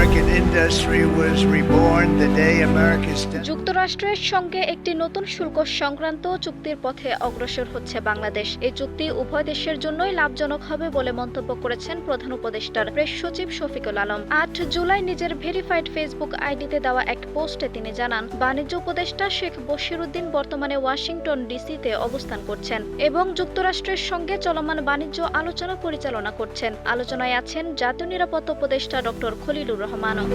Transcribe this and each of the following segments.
American industry was reborn the day America's যুক্তরাষ্ট্রের সঙ্গে একটি নতুন শুল্ক সংক্রান্ত চুক্তির পথে অগ্রসর হচ্ছে বাংলাদেশ। এই চুক্তি উভয় দেশের জন্যই লাভজনক হবে বলে মন্তব্য করেছেন প্রধান উপদেষ্টার প্রেস সচিব শফিকুল আলম। 8 জুলাই নিজের ভেরিফাইড ফেসবুক আইডিতে দেওয়া এক পোস্টে তিনি জানান, বাণিজ্য উপদেষ্টা শেখ বশিরউদ্দিন বর্তমানে ওয়াশিংটন ডিসিতে অবস্থান করছেন এবং যুক্তরাষ্ট্রের সঙ্গে চলমান বাণিজ্য আলোচনা পরিচালনা করছেন। আলোচনায় আছেন জাতীয় নিরাপত্তা উপদেষ্টা ডক্টর খলিলুর রহমানও।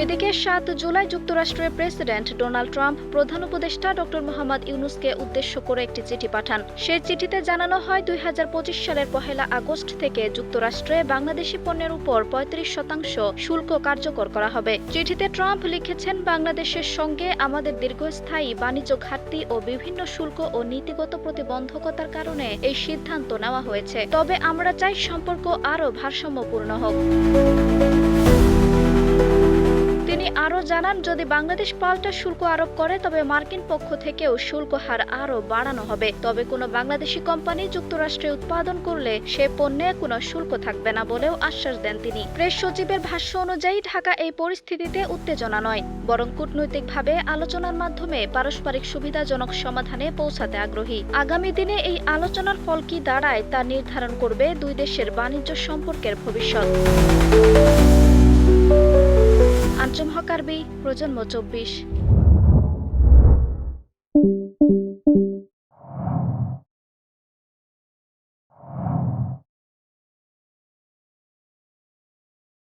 এদিকে 7 জুলাই যুক্তরাষ্ট্রের প্রেসিডেন্ট ডোনাল্ড ট্রাম্প প্রধান উপদেষ্টা ডক্টর মোহাম্মদ ইউনূসকে উদ্দেশ্য করে একটি চিঠি পাঠান। সেই চিঠিতে জানানো হয় 2025 সালের 1 আগস্ট থেকে যুক্তরাষ্ট্রে বাংলাদেশি পণ্যের উপর 35% শুল্ক কার্যকর করা হবে। চিঠিতে ট্রাম্প লিখেছেন, বাংলাদেশের সঙ্গে আমাদের দীর্ঘস্থায়ী বাণিজ্য ঘাটতি ও বিভিন্ন শুল্ক ও নীতিগত প্রতিবন্ধকতার কারণে এই সিদ্ধান্ত নেওয়া হয়েছে। তবে আমরা চাই সম্পর্ক আরও ভারসাম্যপূর্ণ হোক। তিনি আরও জানান, যদি বাংলাদেশ পাল্টা শুল্ক আরোপ করে তবে মার্কিন পক্ষ থেকেও শুল্ক হার আরও বাড়ানো হবে। তবে কোনো বাংলাদেশি কোম্পানি যুক্তরাষ্ট্রে উৎপাদন করলে সে পণ্যে কোনো শুল্ক থাকবে না বলেও আশ্বাস দেন তিনি। প্রেস সচিবের ভাষ্য অনুযায়ী ঢাকা এই পরিস্থিতিতে উত্তেজনা নয়, বরং কূটনৈতিকভাবে আলোচনার মাধ্যমে পারস্পরিক সুবিধাজনক সমাধানে পৌঁছাতে আগ্রহী। আগামী দিনে এই আলোচনার ফল কি দাঁড়ায় তা নির্ধারণ করবে দুই দেশের বাণিজ্য সম্পর্কের ভবিষ্যৎ। আঞ্জুম হক আরবি, প্রজন্ম 24।